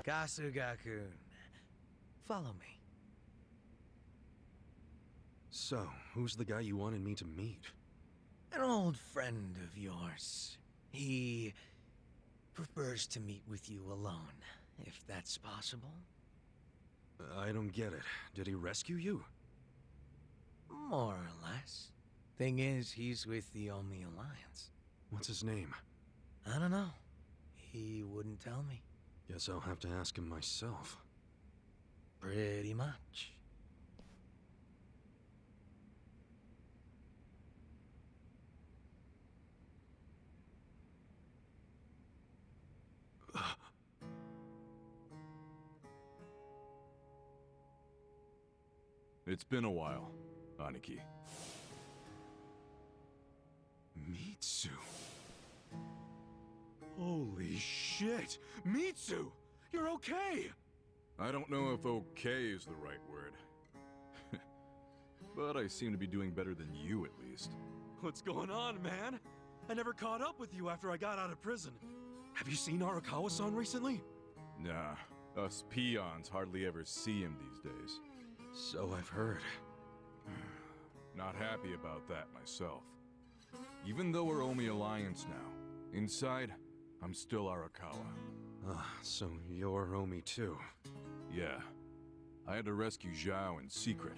Kasuga-kun, follow me. So, who's the guy you wanted me to meet? An old friend of yours. He prefers to meet with you alone, if that's possible. I don't get it. Did he rescue you? More or less. Thing is, he's with the Omi Alliance. What's his name? I don't know. He wouldn't tell me. Guess I'll have to ask him myself. Pretty much. It's been a while, Aniki. Mitsu. Holy shit! Mitsu! You're okay! I don't know if okay is the right word. But I seem to be doing better than you, at least. What's going on, man? I never caught up with you after I got out of prison. Have you seen Arakawa-san recently? Nah, us peons hardly ever see him these days. So I've heard. Not happy about that myself. Even though we're Omi Alliance now, inside, I'm still Arakawa. So you're Omi too. Yeah. I had to rescue Zhao in secret.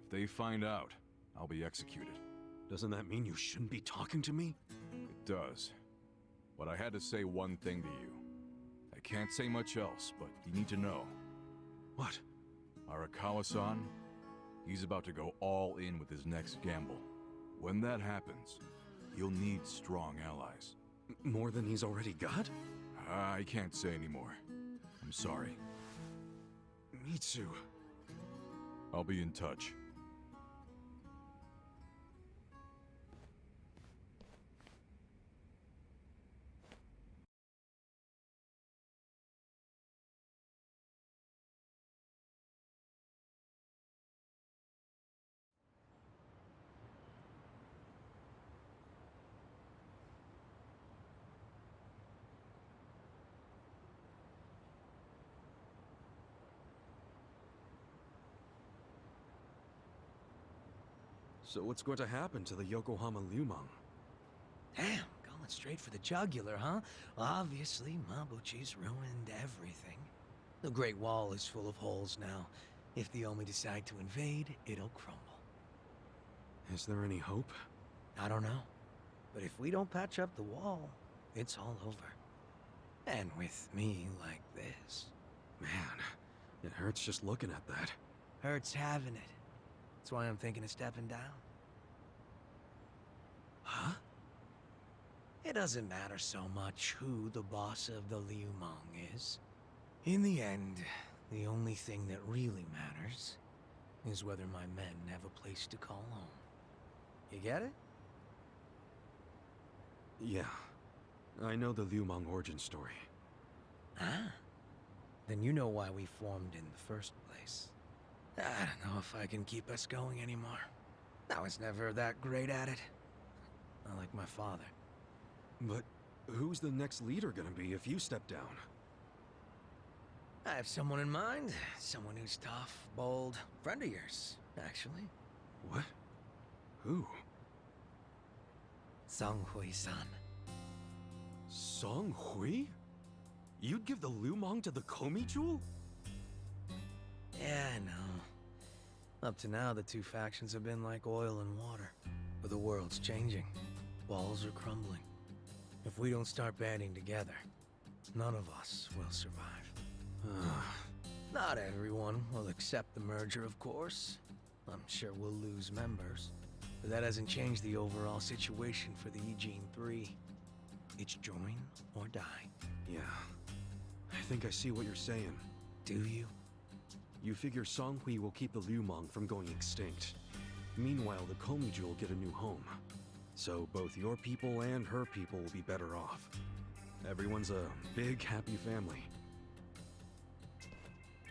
If they find out, I'll be executed. Doesn't that mean you shouldn't be talking to me? It does. But I had to say one thing to you. I can't say much else, but you need to know. What? Arakawa-san, he's about to go all in with his next gamble. When that happens, he'll need strong allies. More than he's already got? I can't say anymore. I'm sorry. Mitsu. I'll be in touch. So what's going to happen to the Yokohama Lumang? Damn, going straight for the jugular, huh? Well, obviously, Mabuchi's ruined everything. The Great Wall is full of holes now. If the Omi decide to invade, it'll crumble. Is there any hope? I don't know. But if we don't patch up the wall, it's all over. And with me like this. Man, it hurts just looking at that. Hurts having it. That's why I'm thinking of stepping down. Huh? It doesn't matter so much who the boss of the Liumang is. In the end, the only thing that really matters is whether my men have a place to call home. You get it? Yeah. I know the Lumang origin story. Ah. Then you know why we formed in the first place. I don't know if I can keep us going anymore. I was never that great at it. Not like my father. But who's the next leader gonna be if you step down? I have someone in mind. Someone who's tough, bold. Friend of yours, actually. What? Who? Songhui-san. Song Hui? You'd give the Lumang to the Komi Jewel? Yeah, I know. Up to now, the two factions have been like oil and water. But the world's changing. Walls are crumbling. If we don't start banding together, none of us will survive. Not everyone will accept the merger, of course. I'm sure we'll lose members. But that hasn't changed the overall situation for the Ijin 3. It's join or die. Yeah. I think I see what you're saying. Do you? You figure Song Hui will keep the Lumang from going extinct. Meanwhile, the Komi Jewel get a new home. So both your people and her people will be better off. Everyone's a big, happy family.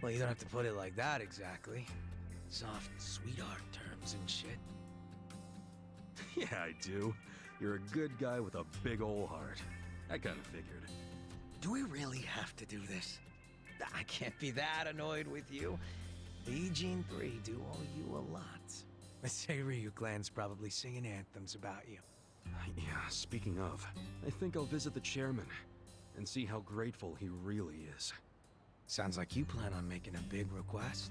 Well, you don't have to put it like that exactly. Soft sweetheart terms and shit. Yeah, I do. You're a good guy with a big ol' heart. I kinda figured. Do we really have to do this? I can't be that annoyed with you. The Ijin 3 do owe you a lot. The Seiryu clan's probably singing anthems about you. Yeah, speaking of, I think I'll visit the chairman and see how grateful he really is. Sounds like you plan on making a big request.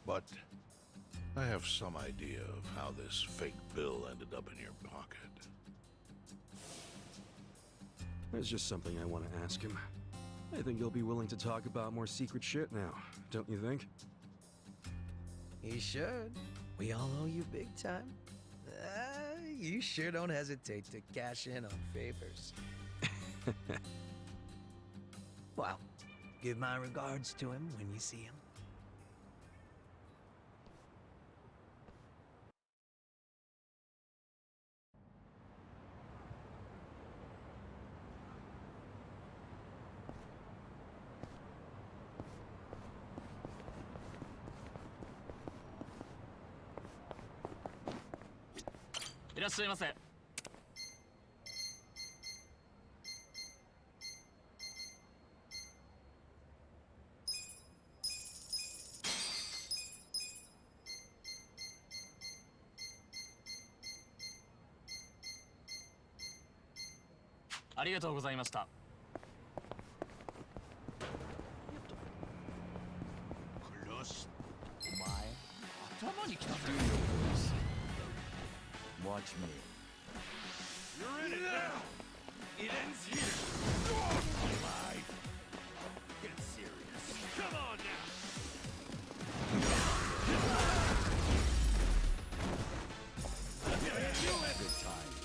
But I have some idea of how this fake bill ended up in your pocket. There's just something I want to ask him. I think he'll be willing to talk about more secret shit now, don't you think? He should. We all owe you big time. You sure don't hesitate to cash in on favors. Well, give my regards to him when you see him. Watch me. You're in it now! It ends here. Alive! Get serious. Come on now! Good times.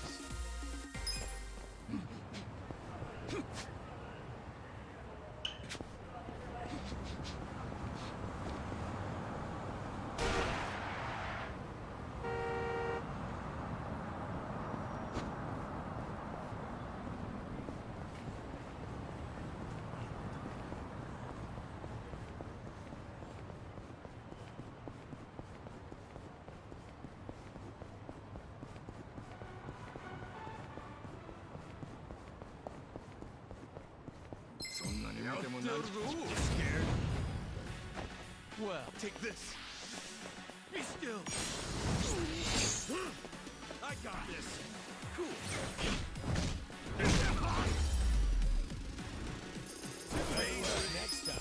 Scared? Well, Take this! Be still! I got this! Cool! next time.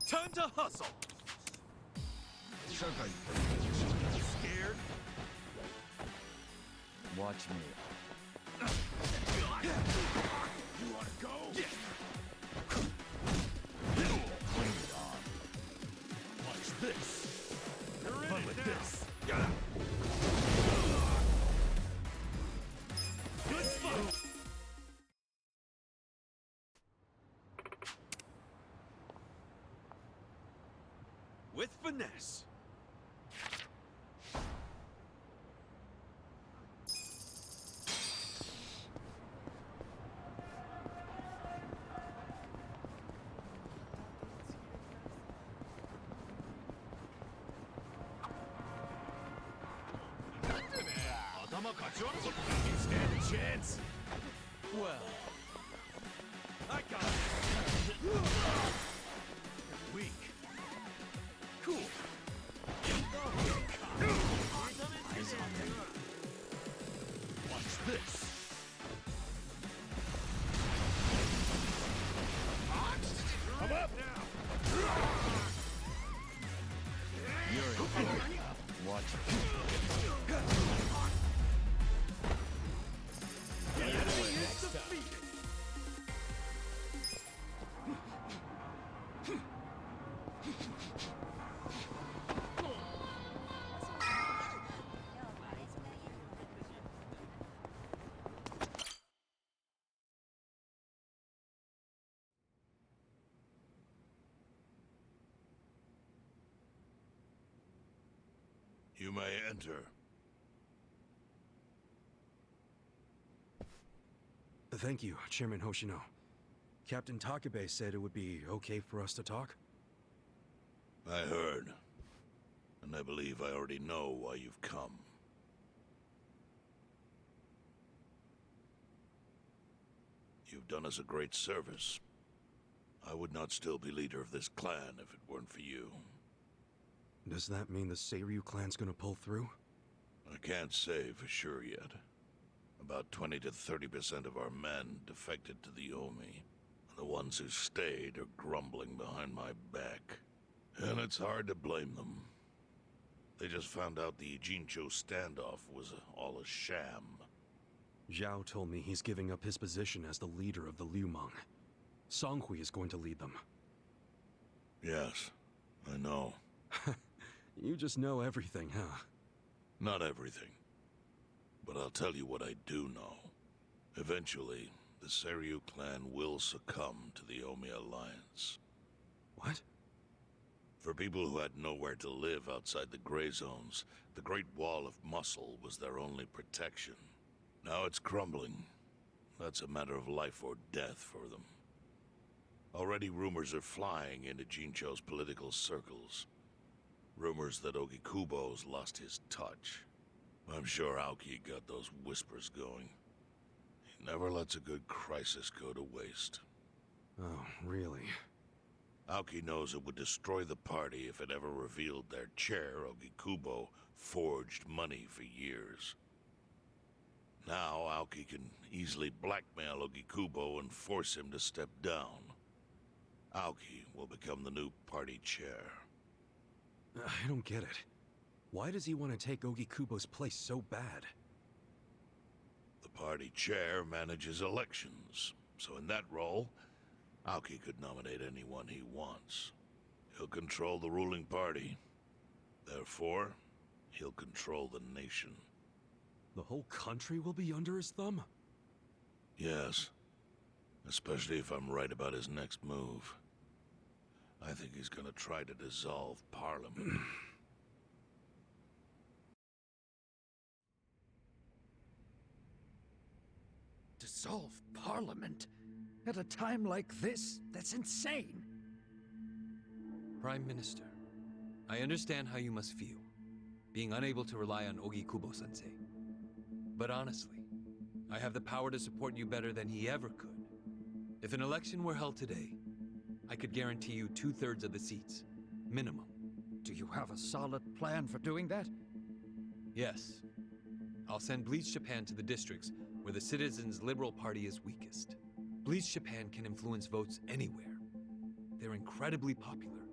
Time to hustle! Scared? Watch me. You wanna go? Bring it on. Watch this! You're in Fun it with now. this. Good spot! With finesse! Stand a chance! Well, I got it! You're weak. Cool. Eyes on me. Watch this. I'm up now. You're in for it. Watch it. Next time. You may enter. Thank you, Chairman Hoshino. Captain Takabe said it would be okay for us to talk? I heard. And I believe I already know why you've come. You've done us a great service. I would not still be leader of this clan if it weren't for you. Does that mean the Seiryu clan's gonna pull through? I can't say for sure yet. About 20 to 30% of our men defected to the Omi. The ones who stayed are grumbling behind my back. And it's hard to blame them. They just found out the Ijincho standoff was all a sham. Zhao told me he's giving up his position as the leader of the Liumang. Songhui is going to lead them. Yes, I know. You just know everything, huh? Not everything. But I'll tell you what I do know. Eventually, the Seiryu clan will succumb to the Omi Alliance. What? For people who had nowhere to live outside the gray zones, the Great Wall of Muscle was their only protection. Now it's crumbling. That's a matter of life or death for them. Already rumors are flying into Jincho's political circles. Rumors that Ogikubo's lost his touch. I'm sure Aoki got those whispers going. He never lets a good crisis go to waste. Oh, really? Aoki knows it would destroy the party if it ever revealed their chair, Ogikubo, forged money for years. Now, Aoki can easily blackmail Ogikubo and force him to step down. Aoki will become the new party chair. I don't get it. Why does he want to take Ogikubo's place so bad? The party chair manages elections, so in that role, Aoki could nominate anyone he wants. He'll control the ruling party. Therefore, he'll control the nation. The whole country will be under his thumb? Yes. Especially if I'm right about his next move. I think he's gonna try to dissolve Parliament. Dissolve Parliament? At a time like this? That's insane. Prime Minister, I understand how you must feel, being unable to rely on Ogikubo-sensei. But honestly, I have the power to support you better than he ever could. If an election were held today, I could guarantee you 2/3 of the seats, minimum. Do you have a solid plan for doing that? Yes. I'll send Bleach Japan to the districts where the Citizens' Liberal Party is weakest. Bleach Japan can influence votes anywhere. They're incredibly popular.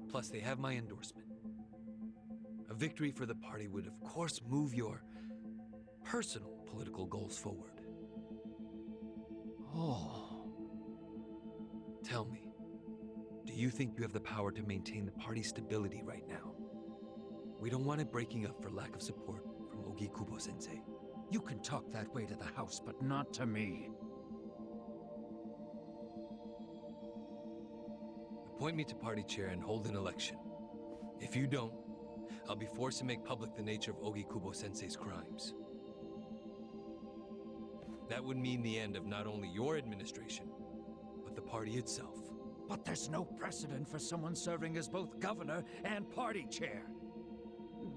Plus, they have my endorsement. A victory for the party would, of course, move your personal political goals forward. Oh. Tell me, do you think you have the power to maintain the party's stability right now? We don't want it breaking up for lack of support from Ogikubo-sensei. You can talk that way to the house, but not to me. Appoint me to party chair and hold an election. If you don't, I'll be forced to make public the nature of Ogikubo-sensei's crimes. That would mean the end of not only your administration, but the party itself. But there's no precedent for someone serving as both governor and party chair.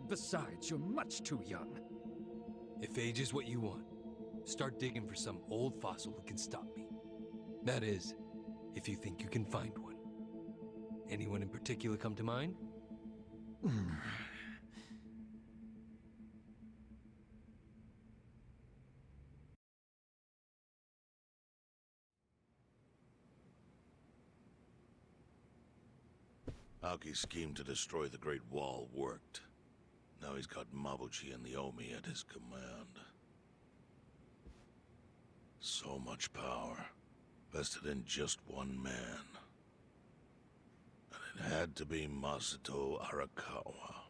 Besides, you're much too young. If age is what you want, start digging for some old fossil who can stop me. That is, if you think you can find one. Anyone in particular come to mind? Aoki's scheme to destroy the Great Wall worked. Now he's got Mabuchi and the Omi at his command. So much power, vested in just one man. And it had to be Masumi Arakawa.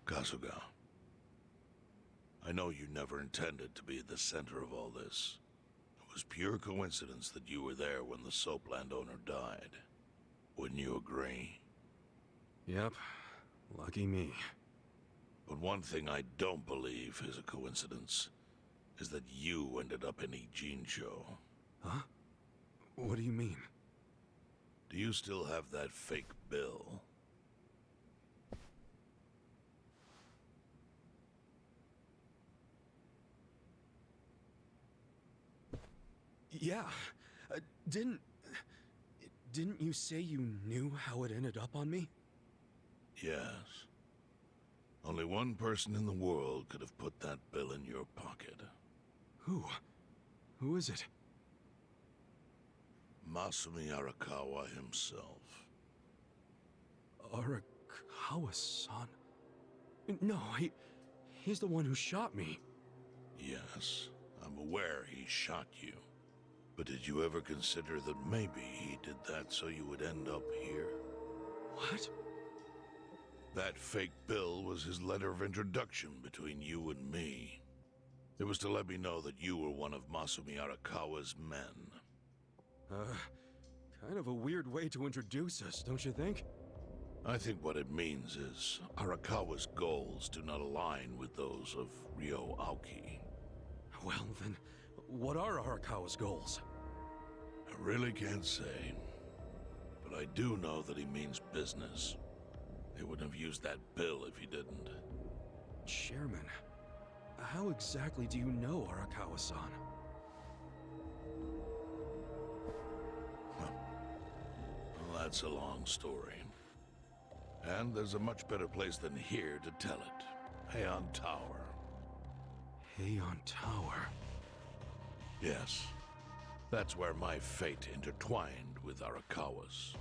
Kasuga. I know you never intended to be at the center of all this. It was pure coincidence that you were there when the soap landowner died. Wouldn't you agree? Yep. Lucky me. But one thing I don't believe is a coincidence is that you ended up in Ijincho. Huh? What do you mean? Do you still have that fake bill? Yeah. Didn't you say you knew how it ended up on me? Yes. Only one person in the world could have put that bill in your pocket. Who? Who is it? Masumi Arakawa himself. Arakawa-san? No, he's the one who shot me. Yes, I'm aware he shot you. But did you ever consider that maybe he did that so you would end up here? What? That fake bill was his letter of introduction between you and me. It was to let me know that you were one of Masumi Arakawa's men. Kind of a weird way to introduce us, don't you think? I think what it means is Arakawa's goals do not align with those of Ryo Aoki. Well, then, what are Arakawa's goals? I really can't say. But I do know that he means business. He wouldn't have used that bill if he didn't. Chairman, how exactly do you know Arakawa-san? Well, that's a long story. And there's a much better place than here to tell it. Heian Tower. Heian Tower? Yes. That's where my fate intertwined with Arakawa's.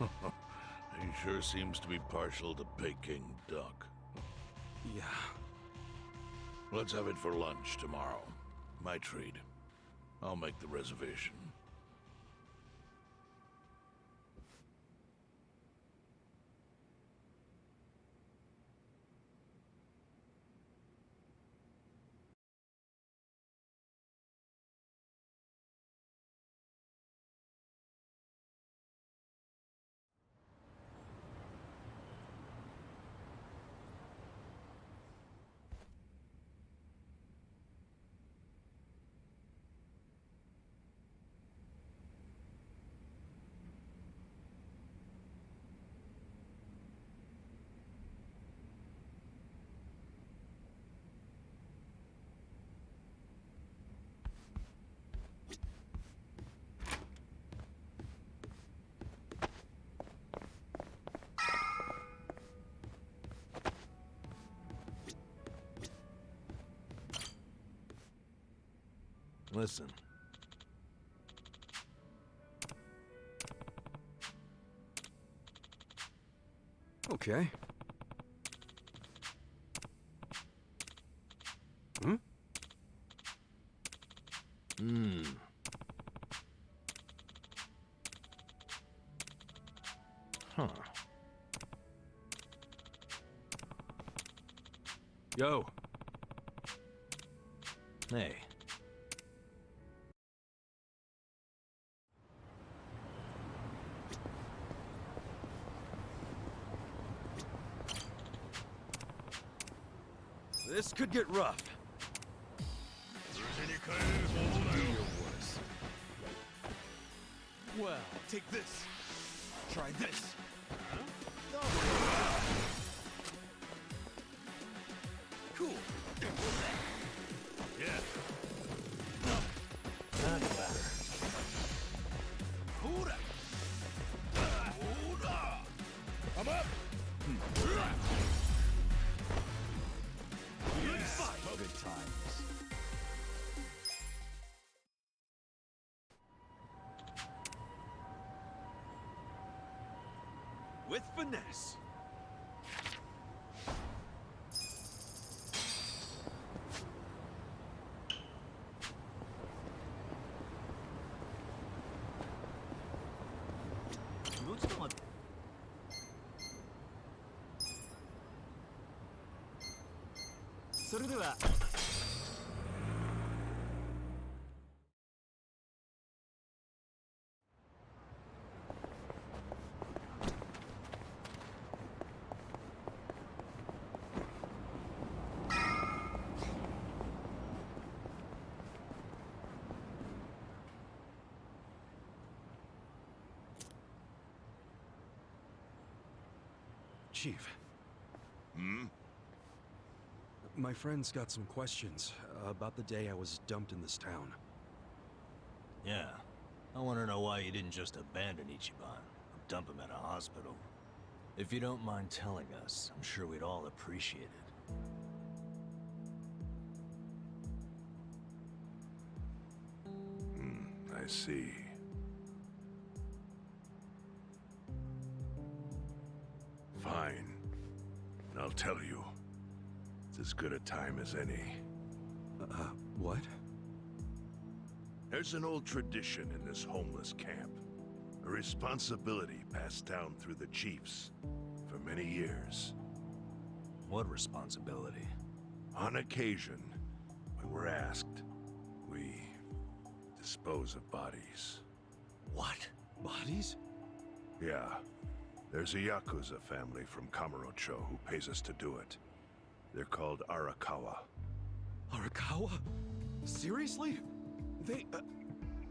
He sure seems to be partial to Peking duck. Yeah. Let's have it for lunch tomorrow. My treat. I'll make the reservation. Listen. Okay. Hmm? Huh. Yo. Hey. This could get rough. Do your worst. Well, take this. Try this. Cool. Yeah. Not better. I'm up! Good times. With finesse. それでは Chief, Hmm? my friend's got some questions about the day I was dumped in this town. Yeah. I want to know why you didn't just abandon Ichiban or dump him at a hospital. If you don't mind telling us, I'm sure we'd all appreciate it. I see. Fine. I'll tell you. It's as good a time as any. What? There's an old tradition in this homeless camp. A responsibility passed down through the chiefs for many years. What responsibility? On occasion, when we're asked, we dispose of bodies. What? Bodies? Yeah. There's a Yakuza family from Kamurocho who pays us to do it. They're called Arakawa. Arakawa? Seriously? They,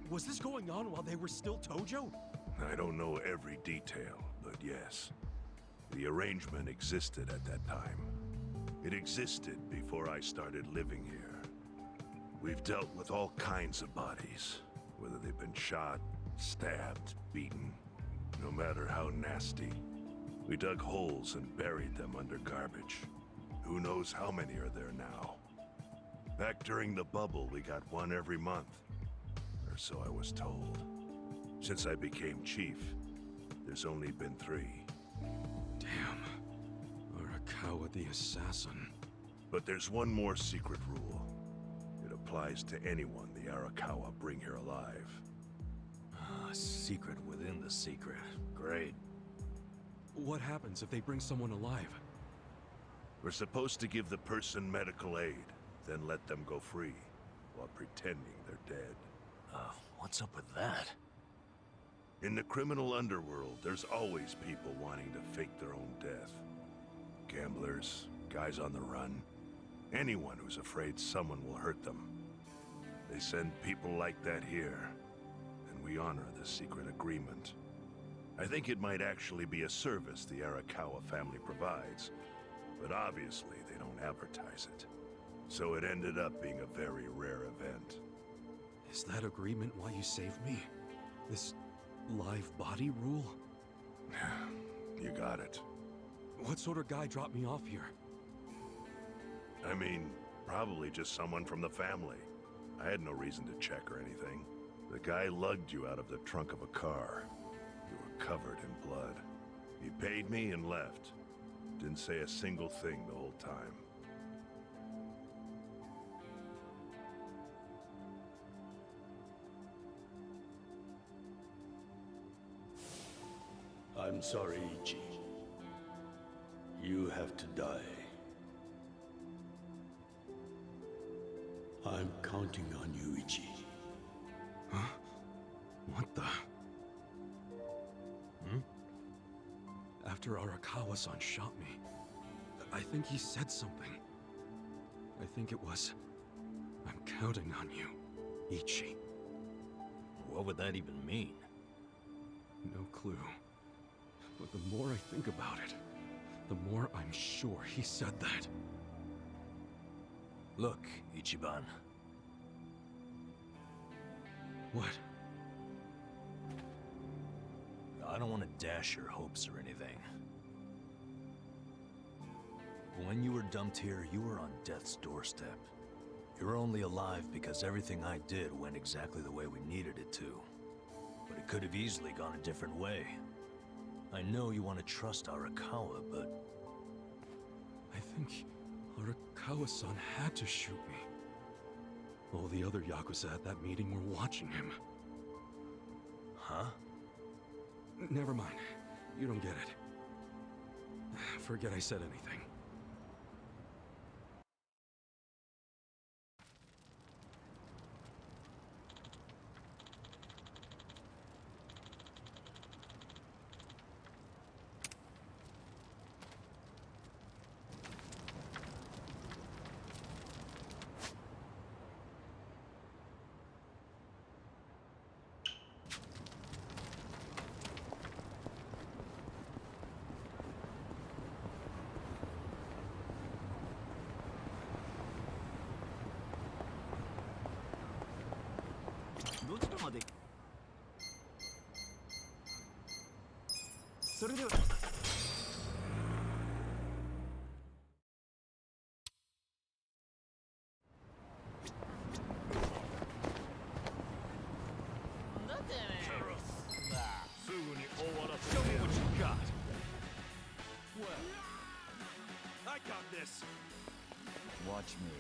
was this going on while they were still Tojo? I don't know every detail, but yes. The arrangement existed at that time. It existed before I started living here. We've dealt with all kinds of bodies, whether they've been shot, stabbed, beaten, no matter how nasty. We dug holes and buried them under garbage. Who knows how many are there now? Back during the bubble, we got one every month. Or so I was told. Since I became chief, there's only been 3. Damn. Arakawa the assassin. But there's one more secret rule. It applies to anyone the Arakawa bring here alive. A secret within the secret. Great. What happens if they bring someone alive? We're supposed to give the person medical aid, then let them go free, while pretending they're dead. What's up with that? In the criminal underworld, there's always people wanting to fake their own death. Gamblers, guys on the run, anyone who's afraid someone will hurt them. They send people like that here, and we honor the secret agreement. I think it might actually be a service the Arakawa family provides, but obviously they don't advertise it. So it ended up being a very rare event. Is that agreement why you saved me? This live body rule? You got it. What sort of guy dropped me off here? I mean, probably just someone from the family. I had no reason to check or anything. The guy lugged you out of the trunk of a car. You were covered in blood. He paid me and left. Didn't say a single thing the whole time. I'm sorry, Ichi. You have to die. I'm counting on you, Ichi. Huh? What the? After Arakawa-san shot me, I think he said something. I think it was, I'm counting on you, Ichi. What would that even mean? No clue. But the more I think about it, the more I'm sure he said that. Look, Ichiban. What? I don't want to dash your hopes or anything. When you were dumped here, you were on death's doorstep. You're only alive because everything I did went exactly the way we needed it to. But it could have easily gone a different way. I know you want to trust Arakawa, but... I think Arakawa-san had to shoot me. All the other Yakuza at that meeting were watching him. Huh? Never mind. You don't get it. Forget I said anything. ちらまで。それでは。Show me what you got. Well, I got this. Watch me.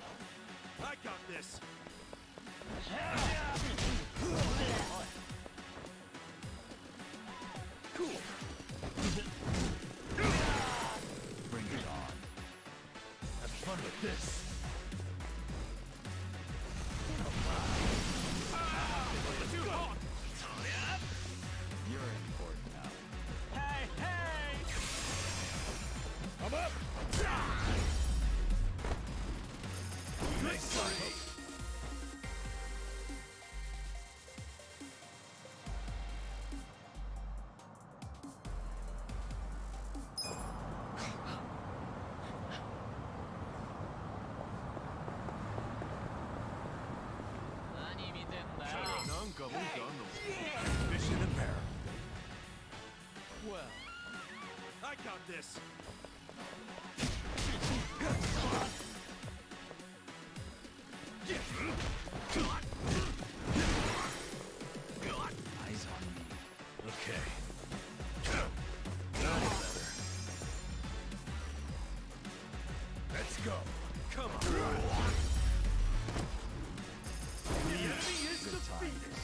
I got this. Cool. Bring it on. Have fun with this. You're in for it now. Hey, hey! I'm up! Nice fight! Mission impaired. Well, I got this. Eyes on me. Okay. Let's go. Come on. The enemy is defeated.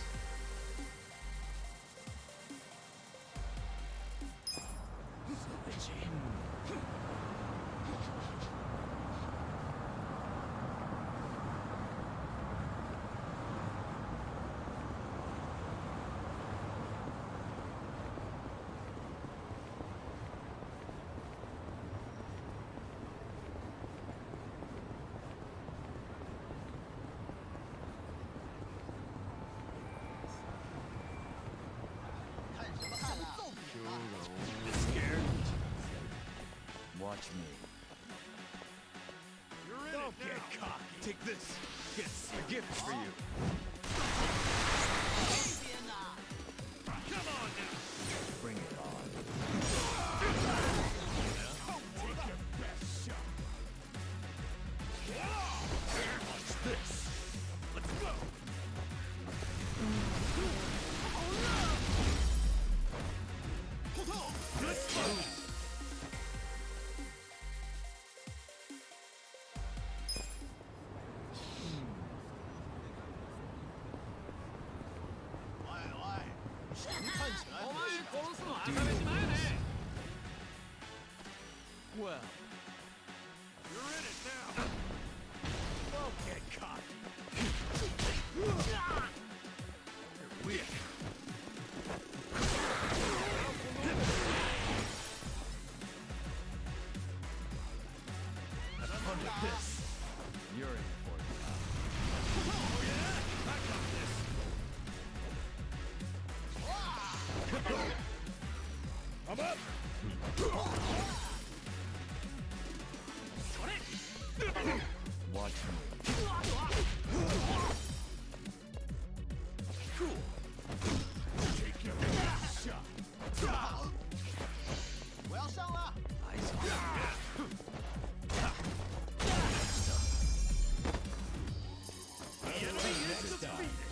Scared? Watch me. You're in Don't get cocky. Take this. Yes, a gift for you. Come on now. Bring it on. Take your best shot. Watch this. Let's go. Let's go. Well, you're in it now. Don't get cocky. You're weak. Have fun with this. You're in for it now. Oh yeah? I got this. I'm up. Watch me. Cool. Take your best shot. Eyes on me. The enemy is defeated.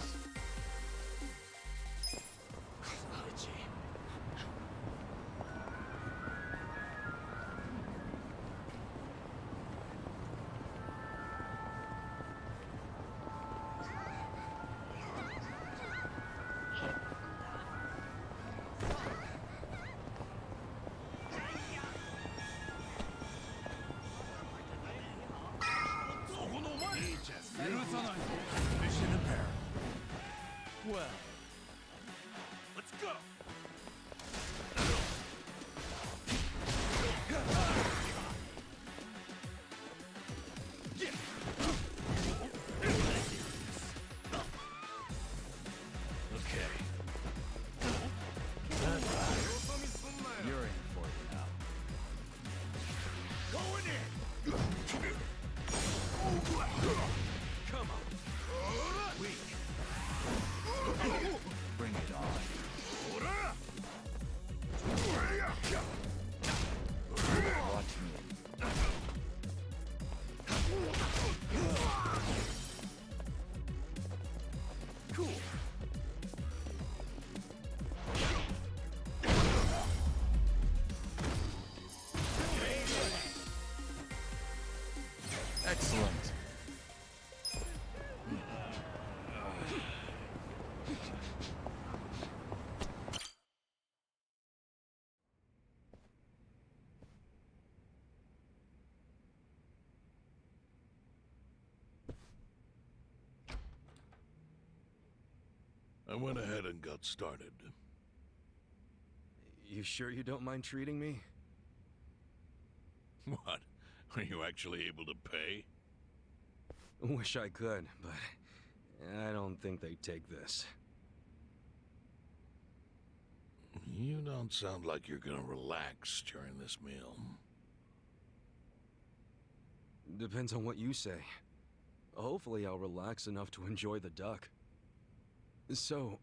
Mission impaired. Well, let's go. Okay. You're in for it now. Going in. Come on. Weak. I went ahead and got started. You sure you don't mind treating me? What? Are you actually able to pay? Wish I could, but I don't think they'd take this. You don't sound like you're gonna relax during this meal. Depends on what you say. Hopefully I'll relax enough to enjoy the duck. So,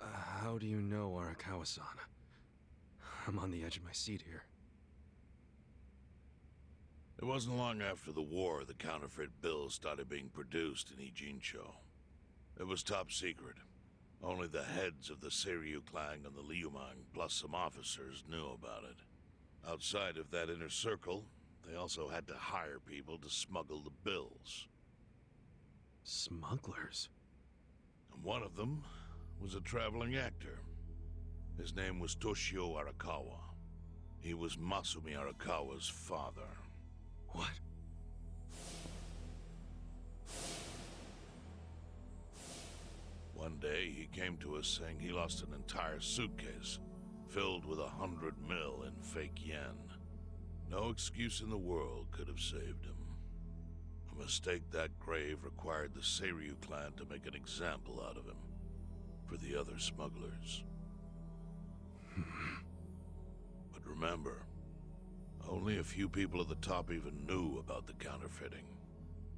how do you know Arakawa-san? I'm on the edge of my seat here. It wasn't long after the war the counterfeit bills started being produced in Ijincho. It was top secret. Only the heads of the Seiryu clan and the Liumang, plus some officers, knew about it. Outside of that inner circle, they also had to hire people to smuggle the bills. Smugglers? And one of them was a traveling actor. His name was Tojo Arakawa. He was Masumi Arakawa's father. What? One day, he came to us saying he lost an entire suitcase, filled with 100 mil in fake yen. No excuse in the world could have saved him. A mistake that grave required the Seiryu clan to make an example out of him, for the other smugglers. But remember, only a few people at the top even knew about the counterfeiting.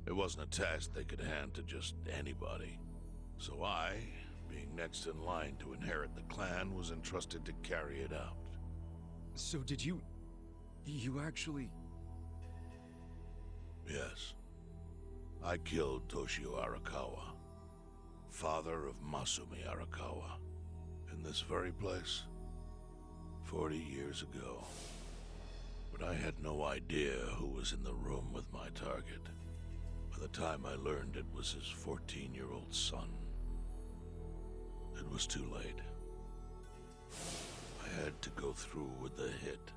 It wasn't a task they could hand to just anybody. So I, being next in line to inherit the clan, was entrusted to carry it out. So did you actually... Yes. I killed Tojo Arakawa, father of Masumi Arakawa, in this very place, 40 years ago. But I had no idea who was in the room with my target. By the time I learned it was his 14-year-old son. It was too late. I had to go through with the hit,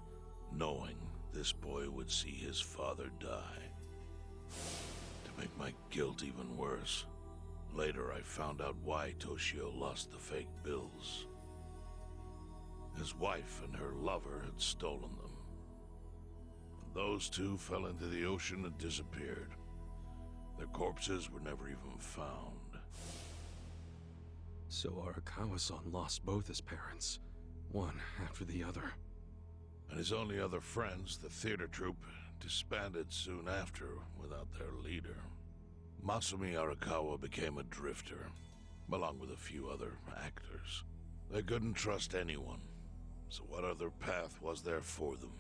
knowing this boy would see his father die. To make my guilt even worse, later I found out why Toshio lost the fake bills. His wife and her lover had stolen them. And those two fell into the ocean and disappeared. Their corpses were never even found. So Arakawa-san lost both his parents, one after the other. And his only other friends, the theater troupe, disbanded soon after without their leader. Masumi Arakawa became a drifter, along with a few other actors. They couldn't trust anyone, so what other path was there for them,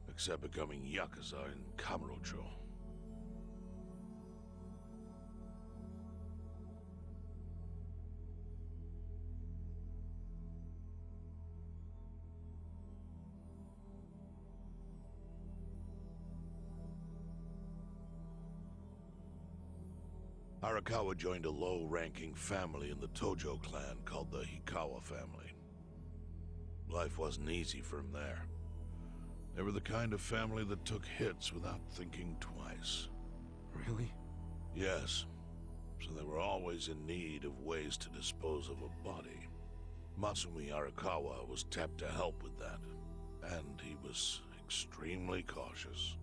except becoming Yakuza in Kamurocho? Arakawa joined a low-ranking family in the Tojo Clan called the Hikawa family. Life wasn't easy for him there. They were the kind of family that took hits without thinking twice. Really? Yes. So they were always in need of ways to dispose of a body. Masumi Arakawa was tapped to help with that, and he was extremely cautious.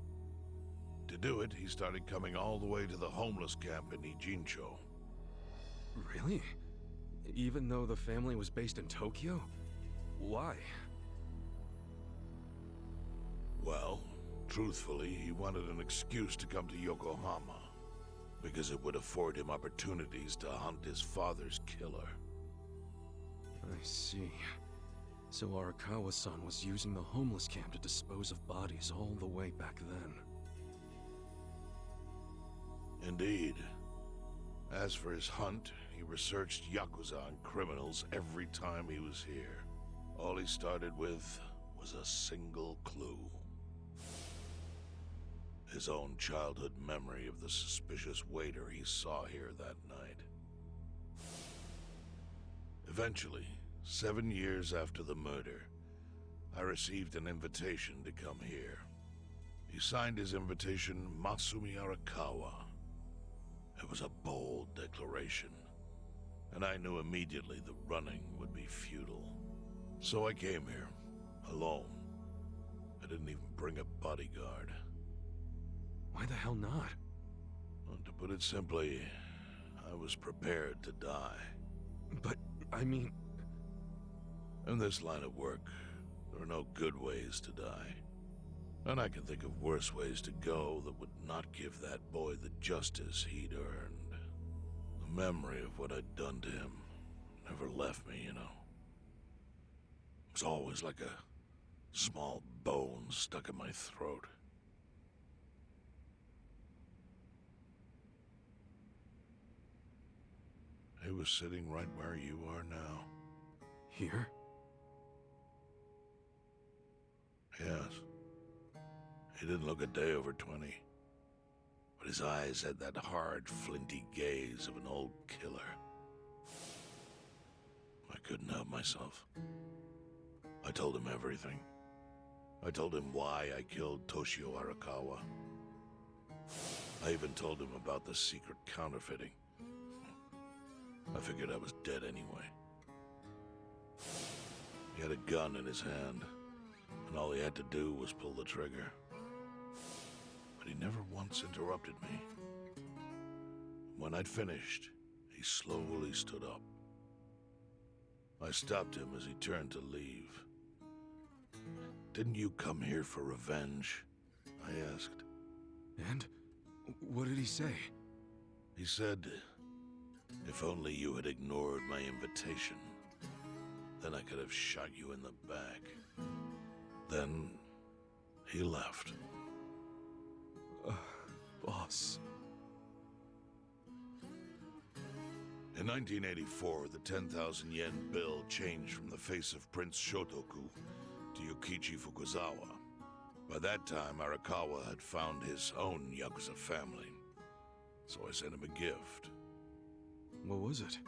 To do it, he started coming all the way to the homeless camp in Ijincho. Really? Even though the family was based in Tokyo? Why? Well, truthfully, he wanted an excuse to come to Yokohama, because it would afford him opportunities to hunt his father's killer. I see. So Arakawa-san was using the homeless camp to dispose of bodies all the way back then. Indeed. As for his hunt, he researched Yakuza and criminals every time he was here. All he started with was a single clue. His own childhood memory of the suspicious waiter he saw here that night. Eventually, 7 years after the murder, I received an invitation to come here. He signed his invitation Masumi Arakawa. It was a bold declaration. and I knew immediately the running would be futile. So I came here, alone. I didn't even bring a bodyguard. Why the hell not? Well, to put it simply, I was prepared to die. But, I mean... In this line of work, there are no good ways to die. And I can think of worse ways to go that would not give that boy the justice he'd earned. The memory of what I'd done to him never left me, you know. It was always like a small bone stuck in my throat. He was sitting right where you are now. Here? Yes. He didn't look a day over 20. But his eyes had that hard, flinty gaze of an old killer. I couldn't help myself. I told him everything. I told him why I killed Tojo Arakawa. I even told him about the secret counterfeiting. I figured I was dead anyway. He had a gun in his hand, and all he had to do was pull the trigger. But he never once interrupted me. When I'd finished, he slowly stood up. I stopped him as he turned to leave. "Didn't you come here for revenge?" I asked. And? What did he say? He said, "If only you had ignored my invitation, then I could have shot you in the back." Then he left. Boss. In 1984, the 10,000 yen bill changed from the face of Prince Shotoku to Yukichi Fukuzawa. By that time, Arakawa had found his own Yakuza family, so I sent him a gift. What was it?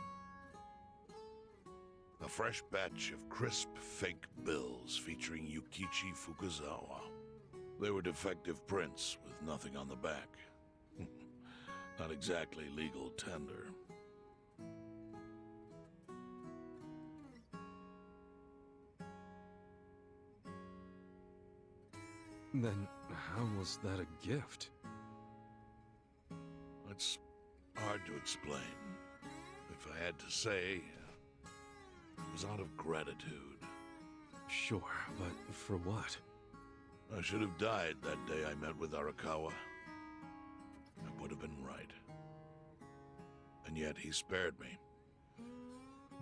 A fresh batch of crisp fake bills featuring Yukichi Fukuzawa. They were defective prints with nothing on the back. Not exactly legal tender. Then how was that a gift? It's hard to explain. If I had to say, it was out of gratitude. Sure, but for what? I should have died that day I met with Arakawa. It would have been right. And yet he spared me.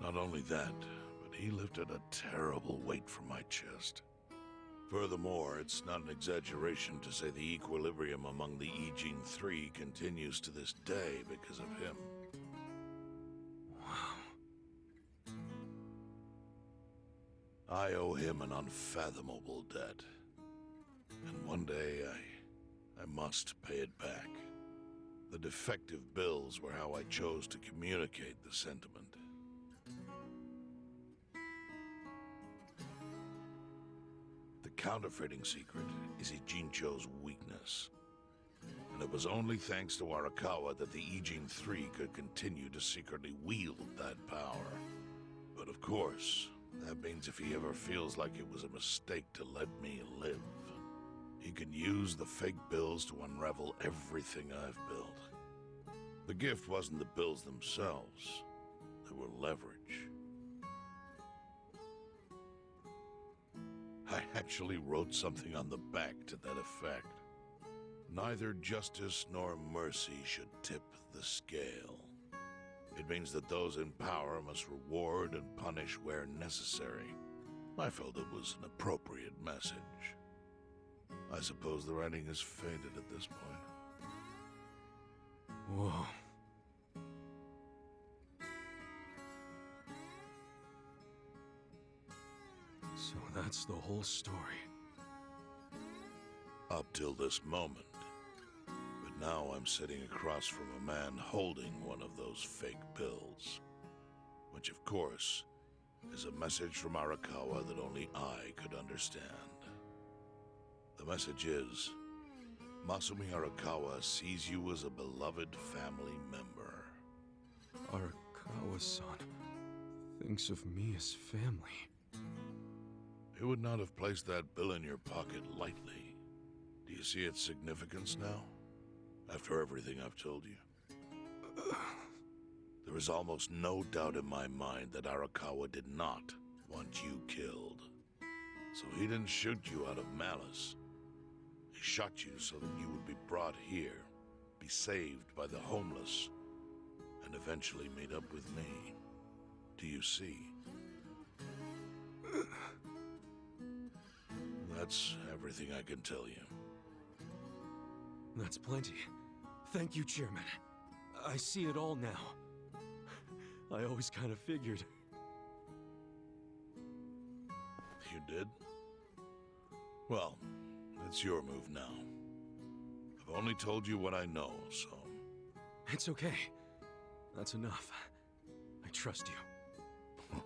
Not only that, but he lifted a terrible weight from my chest. Furthermore, it's not an exaggeration to say the equilibrium among the Ijin Three continues to this day because of him. Wow. I owe him an unfathomable debt. And one day, I must pay it back. The defective bills were how I chose to communicate the sentiment. The counterfeiting secret is Ijincho's weakness. And it was only thanks to Arakawa that the Ijin Three could continue to secretly wield that power. But of course, that means if he ever feels like it was a mistake to let me live, he can use the fake bills to unravel everything I've built. The gift wasn't the bills themselves. They were leverage. I actually wrote something on the back to that effect. Neither justice nor mercy should tip the scale. It means that those in power must reward and punish where necessary. I felt it was an appropriate message. I suppose the writing is faded at this point. Whoa. So that's the whole story. Up till this moment. But now I'm sitting across from a man holding one of those fake bills. Which, of course, is a message from Arakawa that only I could understand. The message is, Masumi Arakawa sees you as a beloved family member. Arakawa. Arakawa-san thinks of me as family. He would not have placed that bill in your pocket lightly. Do you see its significance now? After everything I've told you? There is almost no doubt in my mind that Arakawa did not want you killed. So he didn't shoot you out of malice. He shot you so that you would be brought here, be saved by the homeless, and eventually meet up with me. Do you see? That's everything I can tell you. That's plenty. Thank you, Chairman. I see it all now. I always kind of figured. You did? Well, it's your move now. I've only told you what I know, so... It's okay. That's enough. I trust you.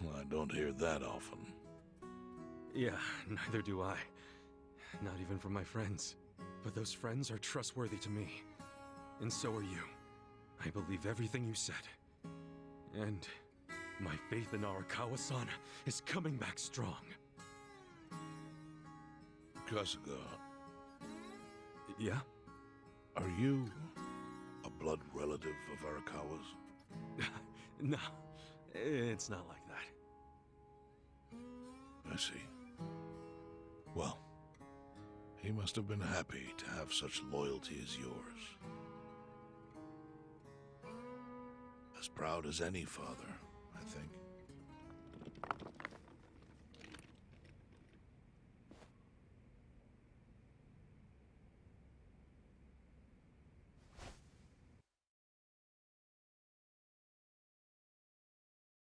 Well, I don't hear that often. Yeah, neither do I. Not even from my friends. But those friends are trustworthy to me. And so are you. I believe everything you said. And my faith in Arakawa-san is coming back strong. Kasuga, Yeah? are you a blood relative of Arakawa's? No, it's not like that. I see. Well, he must have been happy to have such loyalty as yours. As proud as any father, I think.